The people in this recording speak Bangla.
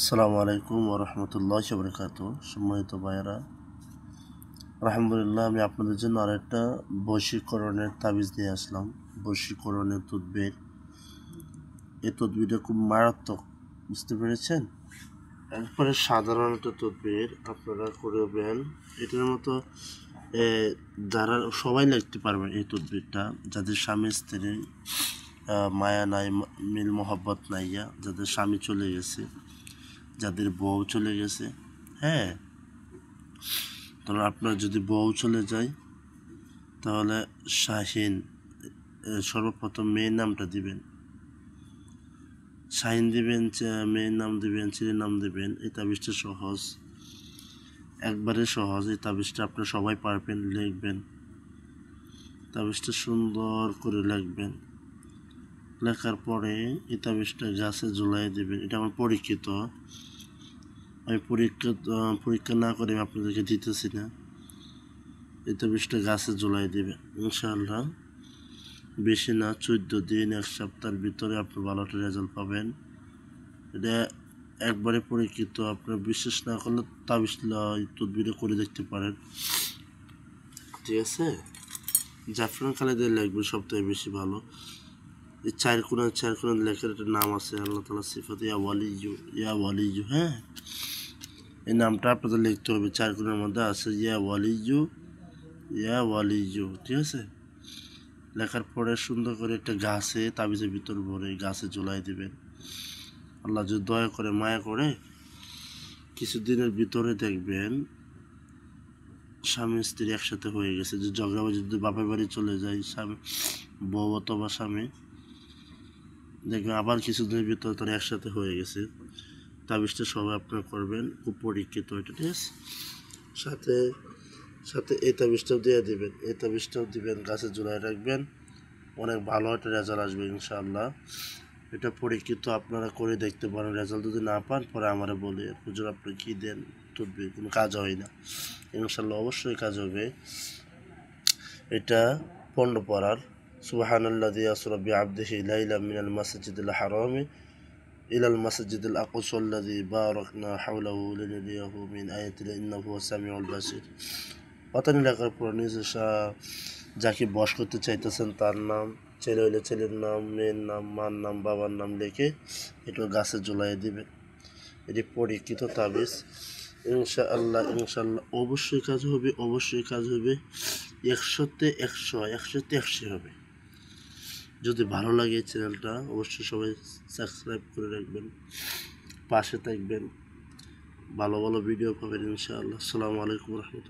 আসসালামু আলাইকুম ওয়া রাহমাতুল্লাহি ওয়া বারাকাতুহু। সম্মানিত ভাইয়েরা, আলহামদুলিল্লাহ আমি আপনাদের জন্য আরেকটা বশীকরণের তাবিজ নিয়ে আসলাম। বশীকরণের তদবির। এই তদবিরটা খুব মারাত্মক, বুঝতে পেরেছেন? একবারে সাধারণ একটা তদবির আপনারা করবেন। এটার মতো যারা সবাই লিখতে পারবেন এই তদবিরটা, যাদের স্বামী স্ত্রী মায়া নাই, মিল মোহাব্বত নাইয়া, যাদের স্বামী চলে গেছে, যাদের বউ চলে গেছে, হ্যাঁ, তাহলে আপনার যদি বউ চলে যায় তাহলে শাহিন, সর্বপ্রথম মেয়ের নামটা দিবেন, শাহিন দিবেন, মেয়ের নাম দিবেন, ছেলের নাম দিবেন। এই তাবিজটা সহজ, একবারে সহজ। এই তাবিজটা আপনারা সবাই পারবেন, লিখবেন। তাবিজটা সুন্দর করে লিখবেন। লেখার পরে এই তাবিজটা গাছে ঝুলাই দেবেন। এটা আমার পরীক্ষিত, আমি পরীক্ষা না করে আমি আপনাদেরকে দিতেছি না। এই তাবিজটা গাছে ঝুলাই দেবেন, ইনশাআল্লাহ বেশি না 14 দিন, 1 সপ্তাহের ভিতরে আপনি ভালো একটা রেজাল্ট পাবেন। এটা একবারে পরীক্ষিত। আপনার বিশ্বাস না করলে তাবিজটা তদবিরে করে দেখতে পারেন, ঠিক আছে? জাফরান খালেদের লিখবে সবথেকে বেশি ভালো। এই চার কোণা লেখার একটা নাম আছে, আল্লাহ তাআলা সিফাত ইয়া ওয়ালিয়ু, হ্যাঁ, এই নামটা আপনাদের লিখতে হবে। 4 কোণের মধ্যে আছে ইয়া ওয়ালিয়ু, ঠিক আছে? লেখার পরে সুন্দর করে একটা গাছে, তাবিজের ভিতর ভরে গাছে ঝুলাই দিবেন। আল্লাহ যদি দয়া করে, মায়া করে, কিছুদিনের ভিতরে দেখবেন স্বামী স্ত্রী একসাথে হয়ে গেছে। যে ঝগড়াবাজি যদি বাপের বাড়ি চলে যায় স্বামী, বউ অথবা স্বামী, দেখবেন আবার কিছুদিনের ভিতরে তারা একসাথে হয়ে গেছে। তাবিজটা সবাই আপনারা করবেন, খুব পরীক্ষিত এটা, ঠিক আছে? সাথে সাথে এই তাবিজটাও দিয়ে দেবেন, এই তাবিজটাও দিবেন, গাছে ঝুলাই রাখবেন। অনেক ভালো একটা রেজাল্ট আসবে ইনশাআল্লাহ। এটা পরীক্ষিত, আপনারা করে দেখতে পারেন। রেজাল্ট যদি না পান পরে আমারে বলে, হুজুর আপনি কী দেন তদবির, কোনো কাজ হয় না। ইনশাআল্লাহ অবশ্যই কাজ হবে। এটা 15 পড়ার। সুবহানাল্লাযী আসরা বিআবদিহি লাইলাম মিনাল মাসজিদিল হারামি ইলাল মাসজিদিল আকসাল্লাযী বারাকনা হাওলাহু লিনুরিয়াহু মিন আয়াতিনা ইন্নাহু হুয়াস সামিউল বাসীর। পাতানি লেখার পর নিজে যাকে বশ করতে চাইতেছেন তার নাম, ছেলে হইলে ছেলের নাম, মেয়ের নাম, মার নাম, বাবার নাম লিখে এটা গাছে ঝুলাই দিবেন। এটি পরীক্ষিত তাবিজ। ইনশাআল্লাহ অবশ্যই কাজ হবে, অবশ্যই কাজ হবে। 100তে 100 হবে। যদি ভালো লাগে চ্যানেলটা অবশ্যই সবাই সাবস্ক্রাইব করে রাখবেন, পাশে থাকবেন, ভালো ভালো ভিডিও পাবেন ইনশাআল্লাহ। আসসালামু আলাইকুম ওয়া রাহমাতুল্লাহ।